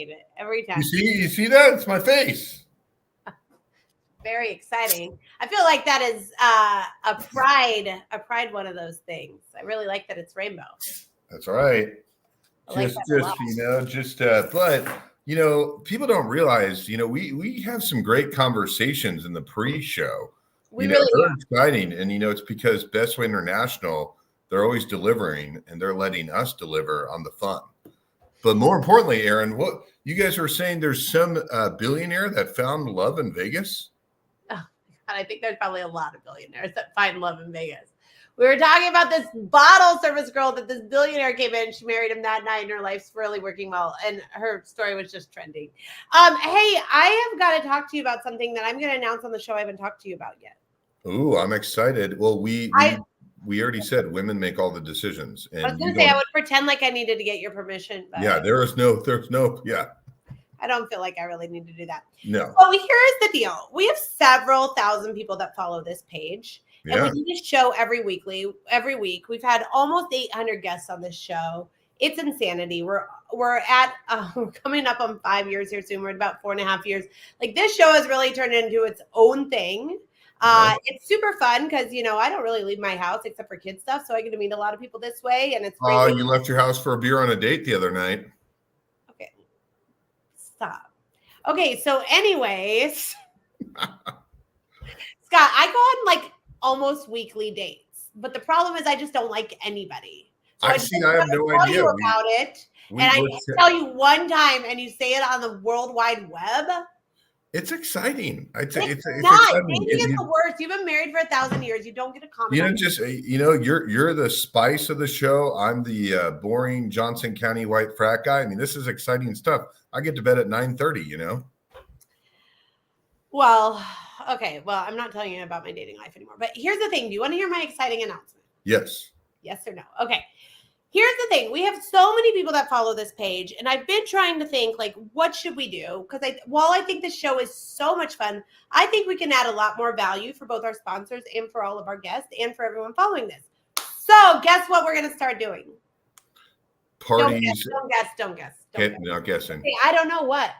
hate it every time. You see that? It's my face. Very exciting. I feel like that is a pride one of those things. I really like that it's rainbow. That's right. But people don't realize, we have some great conversations in the pre-show. We really they're exciting, and it's because Bestway International, they're always delivering, and they're letting us deliver on the fun. But more importantly, Aaron, what you guys are saying? There's some billionaire that found love in Vegas. Oh, God, I think there's probably a lot of billionaires that find love in Vegas. We were talking about this bottle service girl that this billionaire came in. She married him that night, and her life's really working well. And her story was just trending. Hey, I have got to talk to you about something that I'm going to announce on the show I haven't talked to you about yet. Ooh, I'm excited. Well, we already said women make all the decisions. And I was going to say I would pretend like I needed to get your permission. But yeah, there's no. Yeah. I don't feel like I really need to do that. No. Well, here's the deal. We have several thousand people that follow this page. And we do this show every week. We've had almost 800 guests on this show. It's insanity. We're coming up on 5 years here soon. We're at about 4.5 years. Like, this show has really turned into its own thing. It's super fun because, I don't really leave my house except for kid stuff. So I get to meet a lot of people this way. And it's great. You left your house for a beer on a date the other night. Okay. Stop. Okay. So anyways, Scott, I go on like almost weekly dates, but the problem is I just don't like anybody. So I have no idea about it. And I tell you one time and you say it on the World Wide Web. It's exciting. It's not. Exciting. Dating is the worst. You've been married for 1,000 years. You don't get a comment. You're the spice of the show. I'm the boring Johnson County white frat guy. I mean, this is exciting stuff. I get to bed at 9:30. Well, okay. Well, I'm not telling you about my dating life anymore. But here's the thing. Do you want to hear my exciting announcement? Yes. Yes or no? Okay. Here's the thing. We have so many people that follow this page, and I've been trying to think, like, what should we do? Because while I think this show is so much fun, I think we can add a lot more value for both our sponsors and for all of our guests and for everyone following this. So guess what we're going to start doing? Parties. Don't guess. Not guessing. Hey, I don't know what.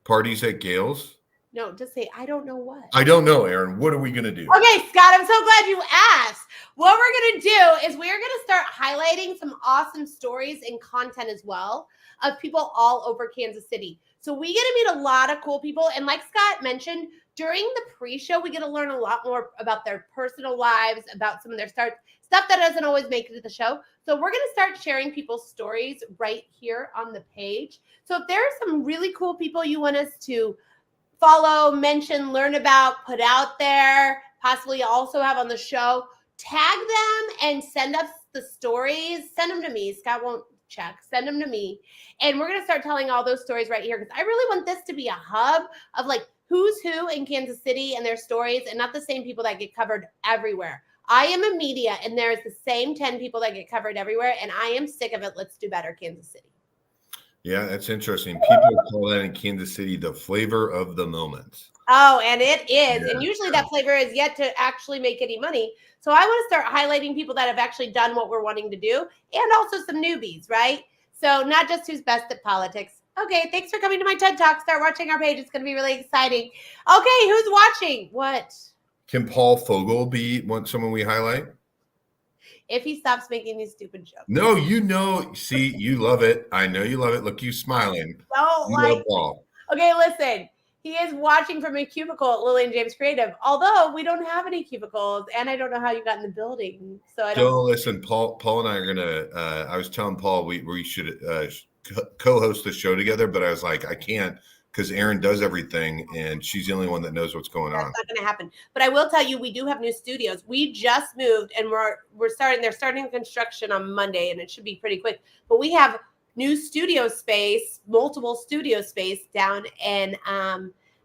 Parties at Gail's? No, just say, I don't know what. I don't know, Aaron. What are we going to do? Okay, Scott, I'm so glad you asked. What we're going to do is we're going to start highlighting some awesome stories and content as well of people all over Kansas City. So we get to meet a lot of cool people. And like Scott mentioned, during the pre-show, we get to learn a lot more about their personal lives, about some of their stuff that doesn't always make it to the show. So we're going to start sharing people's stories right here on the page. So if there are some really cool people you want us to follow, mention, learn about, put out there, possibly also have on the show, tag them and send us the stories. Send them to me. Scott won't check. Send them to me. And we're going to start telling all those stories right here because I really want this to be a hub of like who's who in Kansas City and their stories and not the same people that get covered everywhere. I am a media and there's the same 10 people that get covered everywhere and I am sick of it. Let's do better, Kansas City. Yeah, that's interesting. People call that in Kansas City the flavor of the moment. Oh, and it is. Yeah. And usually that flavor is yet to actually make any money. So I want to start highlighting people that have actually done what we're wanting to do and also some newbies, right? So not just who's best at politics. Okay, thanks for coming to my TED Talk. Start watching our page. It's going to be really exciting. Okay, who's watching? What? Can Paul Fogel be someone we highlight? If he stops making these stupid jokes. No, see, you love it. I know you love it. Look, you smiling. Love Paul. Okay, listen. He is watching from a cubicle at Lillian James Creative. Although we don't have any cubicles, and I don't know how you got in the building. So I don't. Listen. Paul and I are gonna. I was telling Paul we should co-host the show together, but I was like, I can't. Because Erin does everything, and she's the only one that knows what's going on. That's not going to happen. But I will tell you, we do have new studios. We just moved, and we're starting. They're starting construction on Monday, and it should be pretty quick. But we have new studio space, multiple studio space down in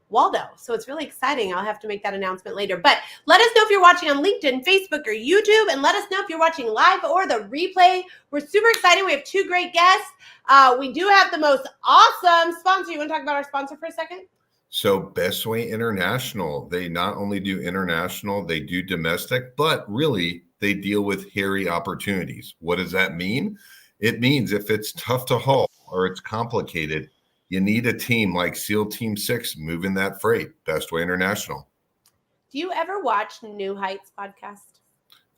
Waldo. So it's really exciting. I'll have to make that announcement later. But let us know if you're watching on LinkedIn, Facebook, or YouTube, and let us know if you're watching live or the replay. We're super excited. We have 2 great guests. We do have the most awesome sponsor. You want to talk about our sponsor for a second? So Bestway International, they not only do international, they do domestic, but really they deal with hairy opportunities. What does that mean? It means if it's tough to haul or it's complicated, You need a team like SEAL Team 6 moving that freight. Bestway International. Do you ever watch New Heights podcast?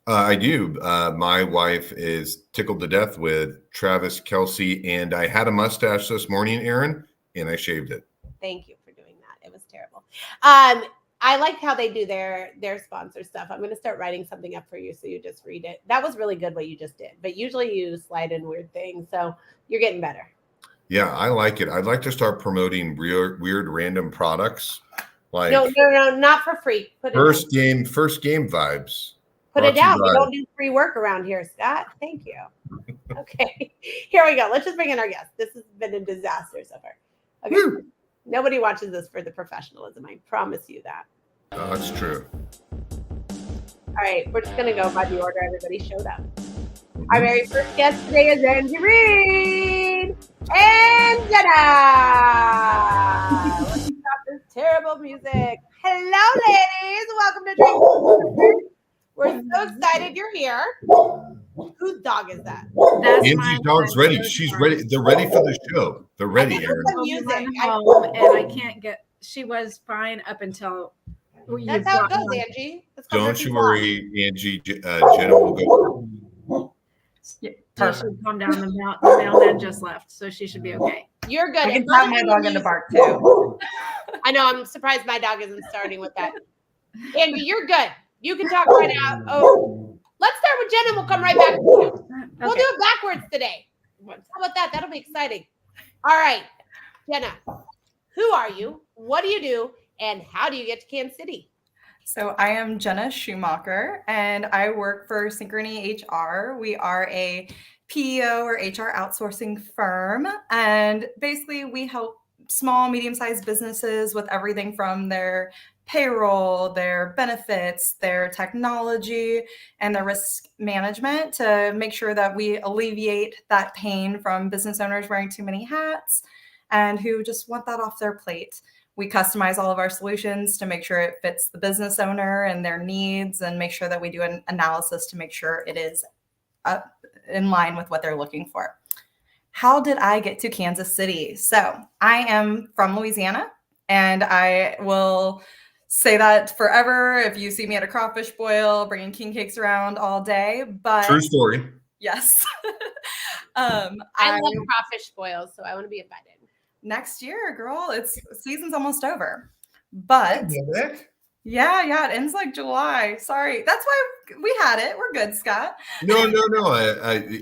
I do. My wife is tickled to death with Travis Kelce, and I had a mustache this morning, Aaron, and I shaved it. Thank you for doing that. It was terrible. I like how they do their sponsor stuff. I'm going to start writing something up for you so you just read it. That was really good what you just did, but usually you slide in weird things, so you're getting better. Yeah, I like it. I'd like to start promoting weird random products. Like no, not for free. First game vibes. Put it down. We don't do free work around here, Scott. Thank you. Okay, here we go. Let's just bring in our guest. This has been a disaster so far. Okay, Woo! Nobody watches this for the professionalism. I promise you that. Oh, that's true. All right, we're just gonna go by the order everybody showed up. Our very first guest today is Angie Reed and Jenna. Let's stop this terrible music. Hello, ladies. Welcome to Drink. We're so excited you're here. Whose dog is that? That's Angie's dog's ready. She's ready. They're ready for the show. They're ready, Aaron. Music. And I can't get. She was fine up until. That's how it goes, Angie. Don't you worry, Angie. Jenna will go. Yeah, she should calm down. The mailman just left, so she should be okay. You're good. I can tell my dog in the bark too. I know. I'm surprised my dog isn't starting with that. Angie, you're good. You can talk right out. Oh, let's start with Jenna. We'll come right back to you. Okay. We'll do it backwards today. How about that? That'll be exciting. All right, Jenna. Who are you? What do you do? And how do you get to Kansas City? So I am Jenna Schumacher, and I work for SynchronyHR. We are a PEO or HR outsourcing firm, and basically we help small, medium-sized businesses with everything from their payroll, their benefits, their technology, and their risk management to make sure that we alleviate that pain from business owners wearing too many hats and who just want that off their plate. We customize all of our solutions to make sure it fits the business owner and their needs, and make sure that we do an analysis to make sure it is in line with what they're looking for. How did I get to Kansas City? So I am from Louisiana, and I will say that forever. If you see me at a crawfish boil, bringing king cakes around all day, but true story. Yes. I love crawfish boils, so I want to be invited. Next year, girl. Season's almost over. But yeah, it ends like July. Sorry. That's why we had it. We're good, Scott. No.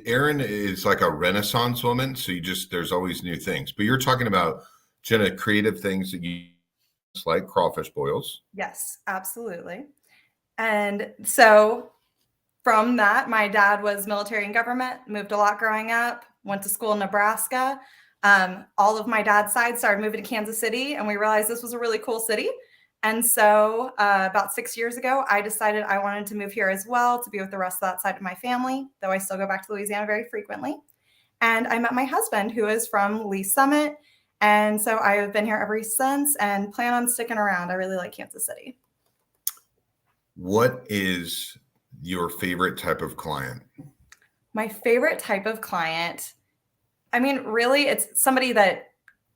Erin is like a Renaissance woman, so there's always new things. But you're talking about, Jenna, creative things that you like crawfish boils. Yes, absolutely. And so from that, my dad was military and government, moved a lot growing up, went to school in Nebraska. All of my dad's side started moving to Kansas City, and we realized this was a really cool city. And so about 6 years ago, I decided I wanted to move here as well to be with the rest of that side of my family, though I still go back to Louisiana very frequently. And I met my husband, who is from Lee Summit. And so I have been here ever since and plan on sticking around. I really like Kansas City. What is your favorite type of client? My favorite type of client, I mean, really, it's somebody that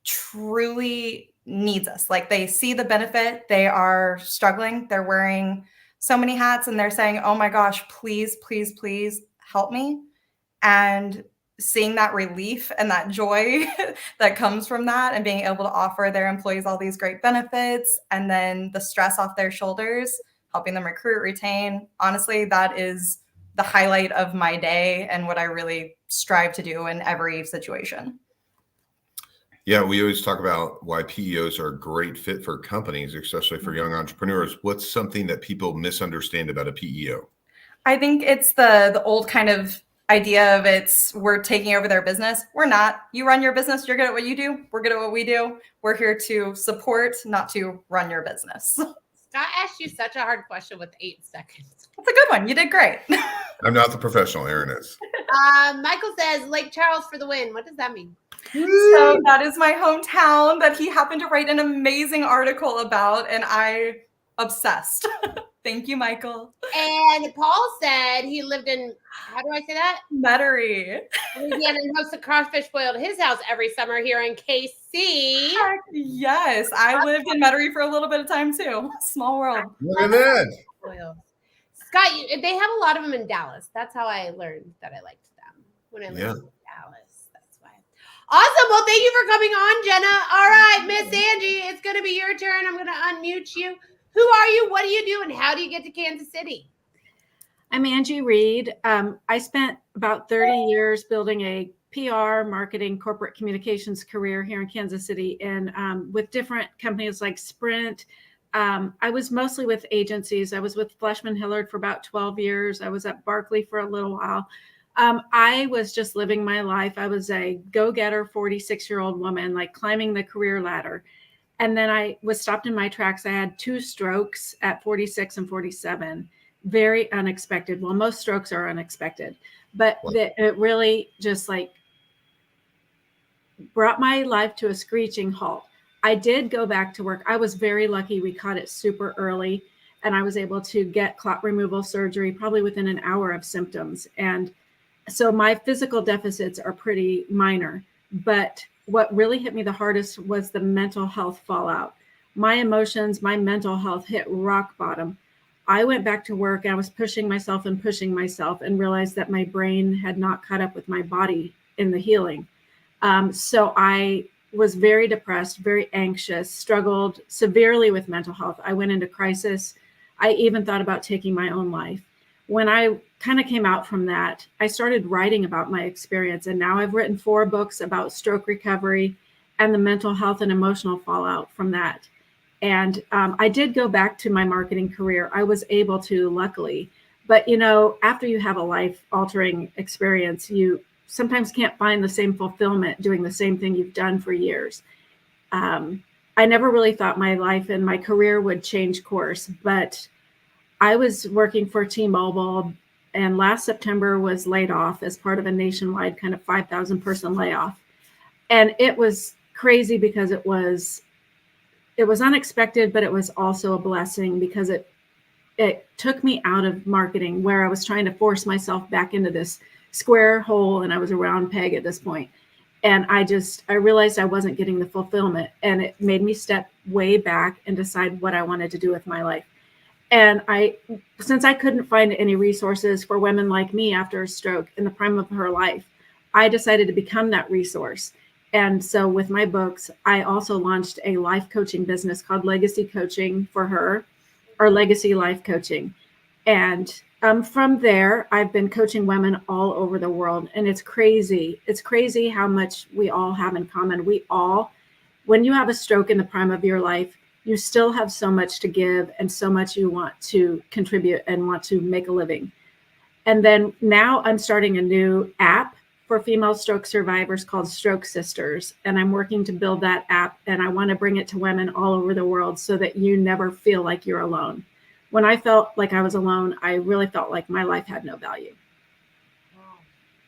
truly needs us. Like, they see the benefit, they are struggling, they're wearing so many hats, and they're saying, oh my gosh, please, please, please help me. And seeing that relief and that joy that comes from that, and being able to offer their employees all these great benefits, and then the stress off their shoulders, helping them recruit, retain. Honestly, that is the highlight of my day and what I really strive to do in every situation. Yeah, we always talk about why PEOs are a great fit for companies, especially for young entrepreneurs. What's something that people misunderstand about a PEO? I think it's the old kind of idea of we're taking over their business. We're not. You run your business, you're good at what you do. We're good at what we do. We're here to support, not to run your business. Scott asked you such a hard question with 8 seconds. That's a good one. You did great. I'm not the professional, Erin is. Michael says Lake Charles for the win. What does that mean? So that is my hometown that he happened to write an amazing article about. And I Obsessed. Thank you, Michael. And Paul said he lived in, how do I say that? Metairie. Louisiana, and hosts a crawfish boil at his house every summer here in KC. Heck, yes, I lived in Metairie for a little bit of time too. Small world. Look at that. Boils. Scott, they have a lot of them in Dallas. That's how I learned that I liked them when I lived in Dallas. That's why. Awesome. Well, thank you for coming on, Jenna. All right, Miss Angie, it's going to be your turn. I'm going to unmute you. Who are you? What do you do? And how do you get to Kansas City? I'm Angie Reed. I spent about 30 years building a PR, marketing, corporate communications career here in Kansas City, and with different companies like Sprint. I was mostly with agencies. I was with Fleshman Hillard for about 12 years. I was at Barkley for a little while. I was just living my life. I was a go-getter 46-year-old woman, like climbing the career ladder. And then I was stopped in my tracks. I had 2 strokes at 46 and 47. Very unexpected. Well, most strokes are unexpected, but it really just like brought my life to a screeching halt. I did go back to work. I was very lucky. We caught it super early, and I was able to get clot removal surgery probably within an hour of symptoms. And so my physical deficits are pretty minor, but what really hit me the hardest was the mental health fallout. My emotions, my mental health hit rock bottom. I went back to work and I was pushing myself and realized that my brain had not caught up with my body in the healing. So I was very depressed, very anxious, struggled severely with mental health. I went into crisis. I even thought about taking my own life. When I kind of came out from that, I started writing about my experience. And now I've written 4 books about stroke recovery and the mental health and emotional fallout from that. And I did go back to my marketing career. I was able to, luckily. But, you know, after you have a life-altering experience, you sometimes can't find the same fulfillment doing the same thing you've done for years. I never really thought my life and my career would change course, but I was working for T-Mobile, and last September was laid off as part of a nationwide kind of 5,000 person layoff. And it was crazy because it was unexpected, but it was also a blessing because it took me out of marketing where I was trying to force myself back into this square hole, and I was a round peg at this point. And I realized I wasn't getting the fulfillment, and it made me step way back and decide what I wanted to do with my life. And since I couldn't find any resources for women like me after a stroke in the prime of her life, I decided to become that resource. And so with my books, I also launched a life coaching business called Legacy Coaching for her, or Legacy Life Coaching. And from there, I've been coaching women all over the world. And it's crazy. It's crazy how much we all have in common. When you have a stroke in the prime of your life, you still have so much to give and so much you want to contribute and want to make a living. And then now I'm starting a new app for female stroke survivors called Stroke Sisters. And I'm working to build that app, and I want to bring it to women all over the world so that you never feel like you're alone. When I felt like I was alone, I really felt like my life had no value.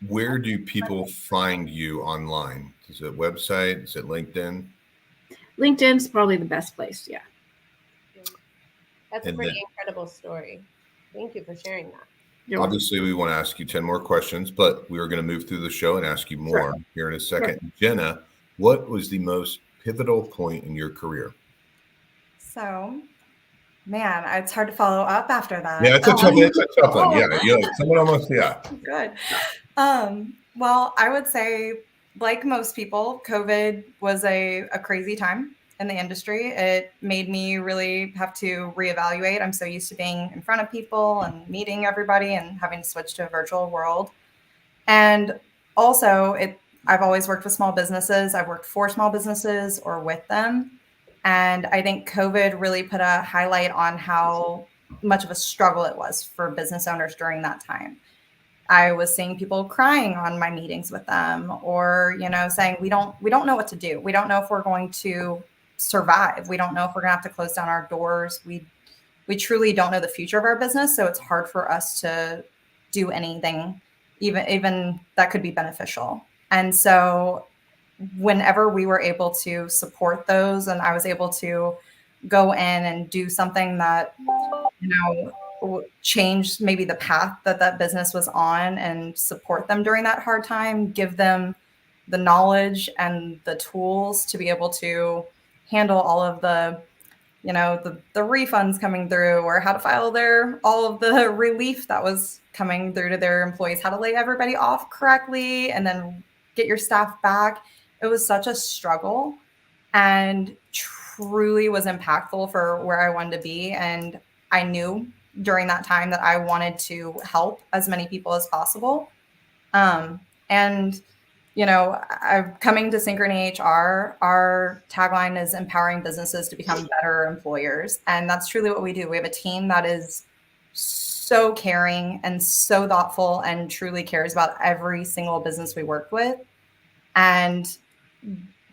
Where do people find you online? Is it a website? Is it LinkedIn? LinkedIn's probably the best place. Yeah. That's a pretty incredible story. Thank you for sharing that. Obviously, we want to ask you 10 more questions, but we are going to move through the show and ask you more here in a second. Sure. Jenna, what was the most pivotal point in your career? So, man, it's hard to follow up after that. Yeah, it's a tough one. Yeah, someone almost, yeah. Good. Well, I would say, like most people, COVID was a crazy time in the industry. It made me really have to reevaluate. I'm so used to being in front of people and meeting everybody and having to switch to a virtual world. And also, I've always worked with small businesses. I've worked for small businesses or with them. And I think COVID really put a highlight on how much of a struggle it was for business owners during that time. I was seeing people crying on my meetings with them, or, saying, we don't know what to do. We don't know if we're going to survive. We don't know if we're gonna have to close down our doors. We truly don't know the future of our business. So it's hard for us to do anything, even that could be beneficial. And so whenever we were able to support those, and I was able to go in and do something that, change maybe the path that business was on and support them during that hard time, give them the knowledge and the tools to be able to handle all of the refunds coming through, or how to file all of the relief that was coming through to their employees, how to lay everybody off correctly and then get your staff back. It was such a struggle and truly was impactful for where I wanted to be. And I knew during that time that I wanted to help as many people as possible. I'm coming to SynchronyHR, our tagline is empowering businesses to become better employers. And that's truly what we do. We have a team that is so caring and so thoughtful and truly cares about every single business we work with. And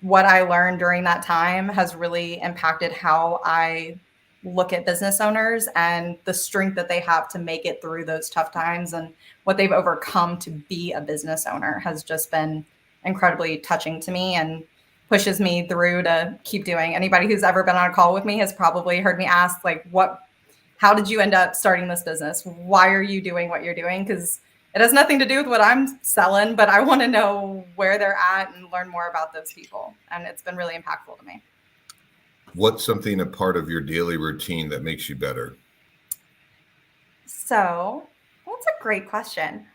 what I learned during that time has really impacted how I look at business owners and the strength that they have to make it through those tough times, and what they've overcome to be a business owner has just been incredibly touching to me and pushes me through to keep doing. Anybody who's ever been on a call with me has probably heard me ask, like, how did you end up starting this business? Why are you doing what you're doing? Because it has nothing to do with what I'm selling, but I want to know where they're at and learn more about those people. And it's been really impactful to me. What's something a part of your daily routine that makes you better? So that's a great question.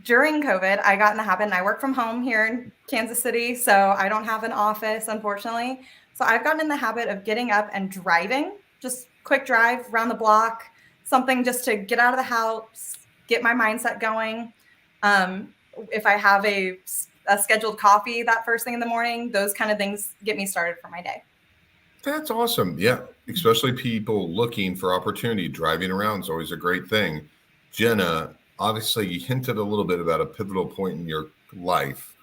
During COVID, I got in the habit, and I work from home here in Kansas City, so I don't have an office, unfortunately. So I've gotten in the habit of getting up and driving, just quick drive around the block, something just to get out of the house, get my mindset going. If I have a scheduled coffee that first thing in the morning, those kind of things get me started for my day. That's awesome. Yeah. Especially people looking for opportunity. Driving around is always a great thing. Jenna, obviously you hinted a little bit about a pivotal point in your life.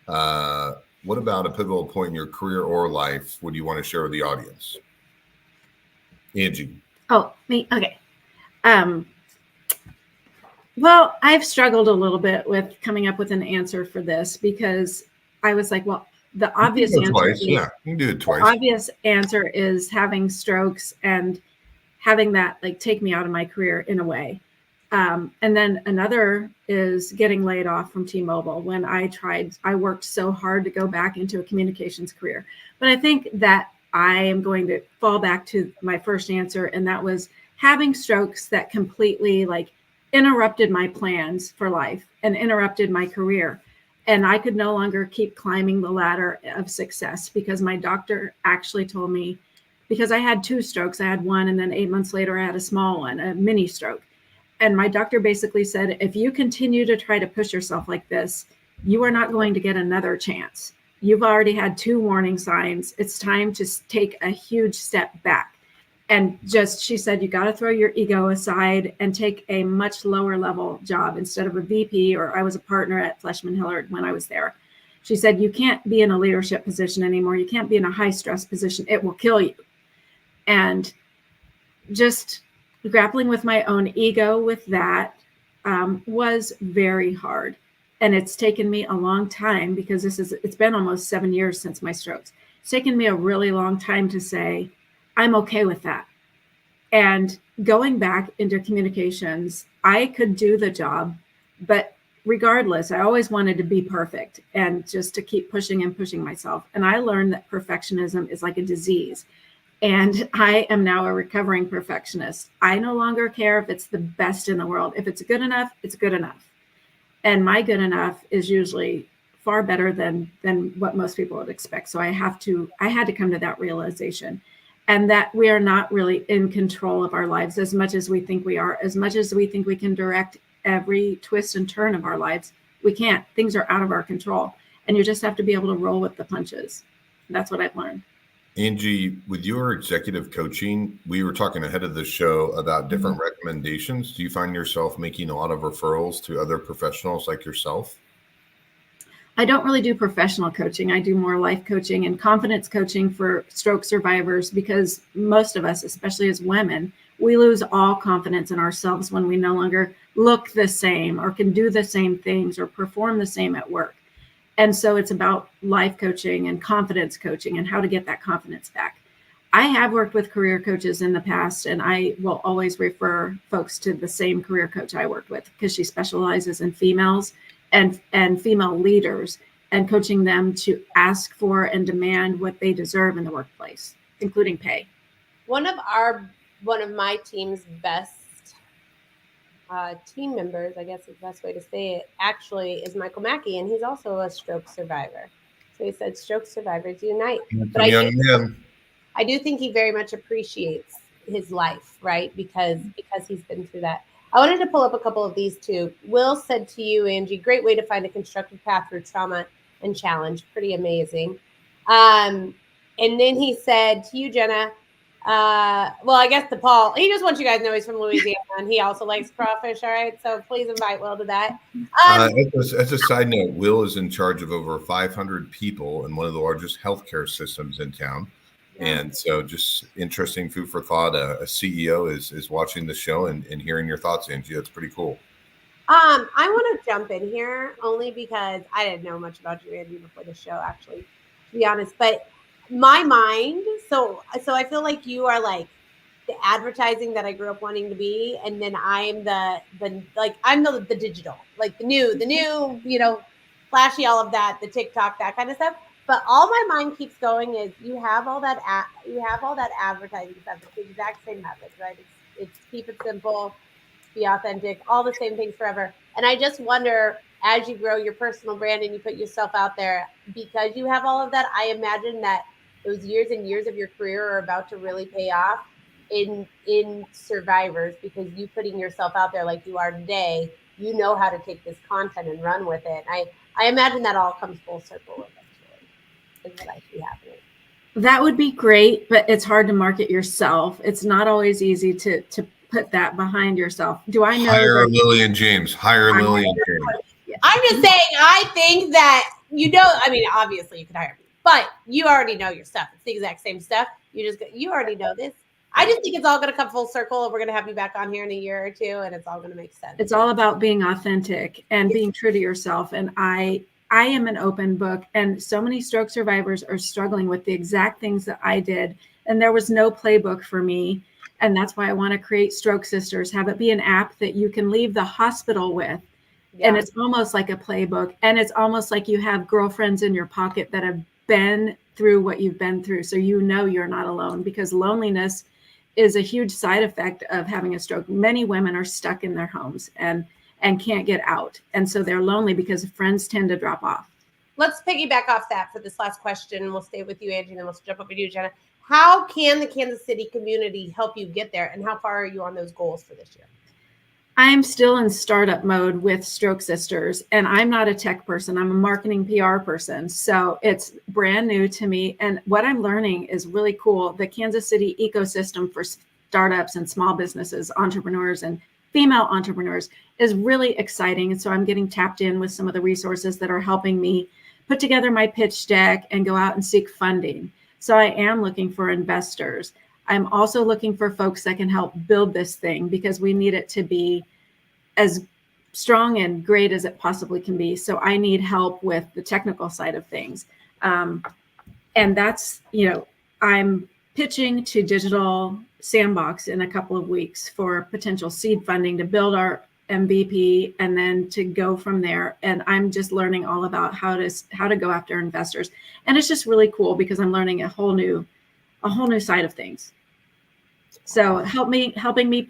What about a pivotal point in your career or life would you want to share with the audience? Angie. Oh, me. Okay. Well, I've struggled a little bit with coming up with an answer for this, because I was like, well, the obvious answer is, yeah, you can do it twice. The obvious answer is having strokes and having that like take me out of my career in a way. And then another is getting laid off from T-Mobile when I worked so hard to go back into a communications career. But I think that I am going to fall back to my first answer, and that was having strokes that completely like interrupted my plans for life and interrupted my career. And I could no longer keep climbing the ladder of success, because my doctor actually told me, because I had 2 strokes, I had one, and then 8 months later I had a small one, a mini stroke. And my doctor basically said, if you continue to try to push yourself like this, you are not going to get another chance. You've already had 2 warning signs. It's time to take a huge step back. And she said, you got to throw your ego aside and take a much lower level job instead of a VP, or I was a partner at Fleshman Hillard when I was there. She said, you can't be in a leadership position anymore. You can't be in a high stress position. It will kill you. And just grappling with my own ego with that was very hard. And it's taken me a long time, because it's been almost 7 years since my strokes. It's taken me a really long time to say, I'm okay with that. And going back into communications, I could do the job, but regardless, I always wanted to be perfect and just to keep pushing and pushing myself. And I learned that perfectionism is like a disease. And I am now a recovering perfectionist. I no longer care if it's the best in the world. If it's good enough, it's good enough. And my good enough is usually far better than what most people would expect. So I had to come to that realization. And that we are not really in control of our lives as much as we think we are, as much as we think we can direct every twist and turn of our lives. We can't. Things are out of our control. And you just have to be able to roll with the punches. That's what I've learned. Angie, with your executive coaching, we were talking ahead of the show about different recommendations. Do you find yourself making a lot of referrals to other professionals like yourself? I don't really do professional coaching. I do more life coaching and confidence coaching for stroke survivors, because most of us, especially as women, we lose all confidence in ourselves when we no longer look the same or can do the same things or perform the same at work. And so it's about life coaching and confidence coaching and how to get that confidence back. I have worked with career coaches in the past, and I will always refer folks to the same career coach I worked with because she specializes in females and female leaders and coaching them to ask for and demand what they deserve in the workplace, including pay. One of my team's best team members, I guess is the best way to say it, actually is Michael Mackey, and he's also a stroke survivor. So he said, "Stroke survivors unite." But I do think he very much appreciates his life, right? Because he's been through that. I wanted to pull up a couple of these too. Will said to you, Angie, great way to find a constructive path through trauma and challenge. Pretty amazing. And then he said to you, Jenna, well, I guess to Paul, he just wants you guys to know he's from Louisiana and he also likes crawfish. All right. So please invite Will to that. As a side note, Will is in charge of over 500 people in one of the largest healthcare systems in town. And so just interesting food for thought. A CEO is watching the show and hearing your thoughts, Angie. That's pretty cool. I want to jump in here only because I didn't know much about you, Angie, before the show, actually, to be honest. But my mind, so I feel like you are like the advertising that I grew up wanting to be, and then I'm I'm the digital, like the new, flashy, all of that, the TikTok, that kind of stuff. But all my mind keeps going is you have all that advertising stuff. It's the exact same method, right? It's keep it simple, be authentic, all the same things forever. And I just wonder, as you grow your personal brand and you put yourself out there, because you have all of that, I imagine that those years and years of your career are about to really pay off in survivors, because you putting yourself out there like you are today, you know how to take this content and run with it. I imagine that all comes full circle eventually. Is what I see happening. That would be great, but it's hard to market yourself. It's not always easy to put that behind yourself. Do I know? Hire Lillian James. Lillian James. I'm just saying, I think that, I mean, obviously you could hire me, but you already know your stuff. It's the exact same stuff. You already know this. I just think it's all going to come full circle, and we're going to have you back on here in a year or two, and it's all going to make sense. It's all about being authentic and being true to yourself. And I am an open book, and so many stroke survivors are struggling with the exact things that I did. And there was no playbook for me. And that's why I want to create Stroke Sisters, have it be an app that you can leave the hospital with. Yeah. And it's almost like a playbook. And it's almost like you have girlfriends in your pocket that have been through what you've been through. So you're not alone, because loneliness is a huge side effect of having a stroke. Many women are stuck in their homes and can't get out. And so they're lonely because friends tend to drop off. Let's piggyback off that for this last question. We'll stay with you, Angie, and then we'll jump over to you, Jenna. How can the Kansas City community help you get there? And how far are you on those goals for this year? I'm still in startup mode with Stroke Sisters, and I'm not a tech person. I'm a marketing PR person. So it's brand new to me. And what I'm learning is really cool. The Kansas City ecosystem for startups and small businesses, entrepreneurs, and female entrepreneurs is really exciting. And so I'm getting tapped in with some of the resources that are helping me put together my pitch deck and go out and seek funding. So I am looking for investors. I'm also looking for folks that can help build this thing, because we need it to be as strong and great as it possibly can be. So I need help with the technical side of things. And that's, I'm pitching to Digital Sandbox in a couple of weeks for potential seed funding to build our MVP and then to go from there. And I'm just learning all about how to go after investors. And it's just really cool because I'm learning a whole new side of things. So helping me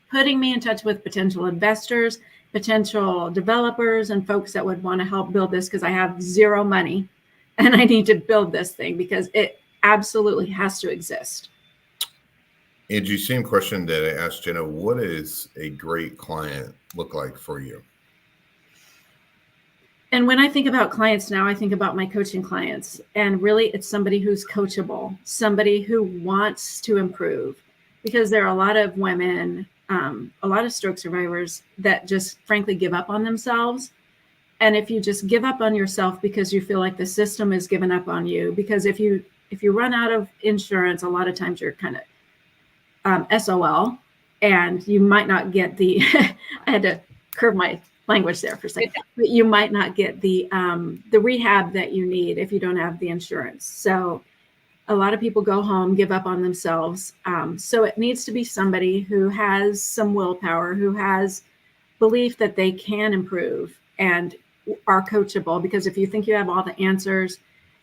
putting me in touch with potential investors, potential developers, and folks that would want to help build this, because I have zero money and I need to build this thing because it absolutely has to exist. Angie, same question that I asked Jenna. What does a great client look like for you? And when I think about clients now, I think about my coaching clients. And really, it's somebody who's coachable, somebody who wants to improve. Because there are a lot of women, a lot of stroke survivors that just frankly give up on themselves. And if you just give up on yourself because you feel like the system has given up on you, because if you run out of insurance, a lot of times you're kind of SOL, and you might not get the, I had to curve my language there for a second, but you might not get the rehab that you need if you don't have the insurance. So a lot of people go home, give up on themselves. So it needs to be somebody who has some willpower, who has belief that they can improve and are coachable. Because if you think you have all the answers,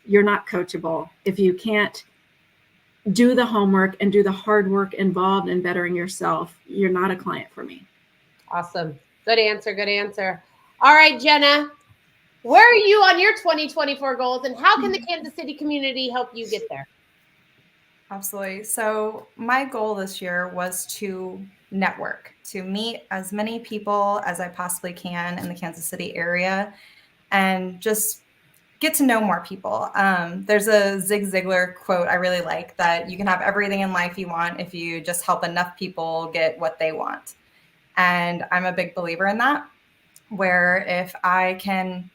you're not coachable. If you can't do the homework and do the hard work involved in bettering yourself, you're not a client for me. Awesome. Good answer. Good answer. All right, Jenna, where are you on your 2024 goals, and how can the Kansas City community help you get there? Absolutely. So my goal this year was to network, to meet as many people as I possibly can in the Kansas City area and just get to know more people. There's a Zig Ziglar quote I really like, that you can have everything in life you want if you just help enough people get what they want. And I'm a big believer in that, where if I can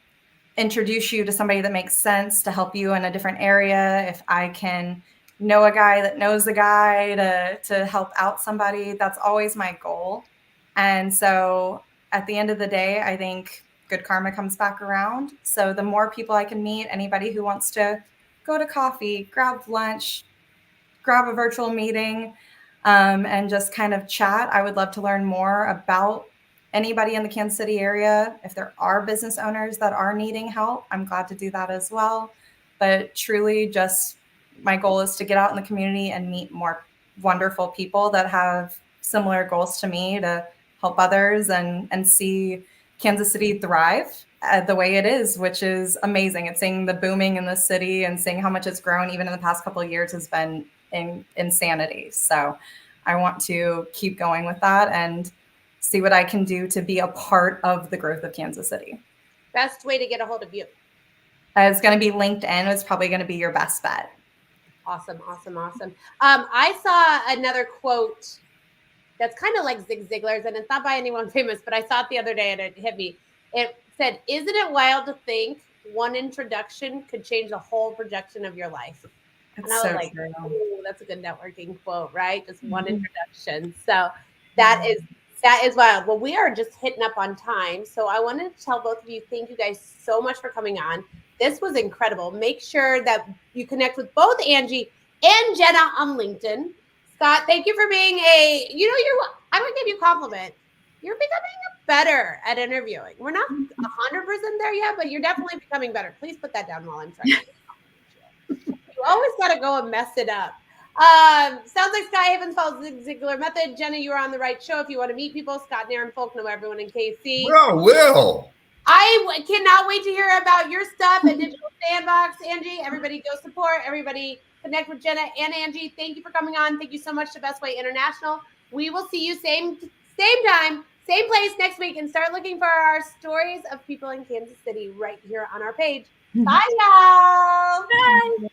introduce you to somebody that makes sense to help you in a different area, if I can know a guy that knows a guy to help out somebody, that's always my goal. And so at the end of the day, I think good karma comes back around. So the more people I can meet, anybody who wants to go to coffee, grab lunch, grab a virtual meeting, and just kind of chat. I would love to learn more about anybody in the Kansas City area. If there are business owners that are needing help, I'm glad to do that as well. But truly, just my goal is to get out in the community and meet more wonderful people that have similar goals to me, to help others and see Kansas City thrive the way it is, which is amazing. It's seeing the booming in the city and seeing how much it's grown even in the past couple of years has been insanity. So I want to keep going with that and see what I can do to be a part of the growth of Kansas City. Best way to get a hold of you? It's going to be LinkedIn. It's probably going to be your best bet. Awesome, awesome, awesome. I saw another quote that's kind of like Zig Ziglar's, and it's not by anyone famous, but I saw it the other day and it hit me. It said, "Isn't it wild to think one introduction could change the whole projection of your life?" It's and I was so like, true. "Oh, that's a good networking quote, right? Just one introduction." So that is wild. Well, we are just hitting up on time. So I wanted to tell both of you, thank you guys so much for coming on. This was incredible. Make sure that you connect with both Angie and Jenna on LinkedIn. Scott, thank you for being I'm going to give you a compliment. You're becoming better at interviewing. We're not 100% there yet, but you're definitely becoming better. Please put that down while I'm trying. You always got to go and mess it up. Sounds like Sky Havens follows the Zig Ziglar method. Jenna, you are on the right show. If you want to meet people, Scott and Aaron Fulk know everyone in KC. Bro, Will. I cannot wait to hear about your stuff at Digital Sandbox, Angie. Everybody go support. Everybody connect with Jenna and Angie. Thank you for coming on. Thank you so much to Bestway International. We will see you same time, same place next week, and start looking for our stories of people in Kansas City right here on our page. Bye, y'all. Bye.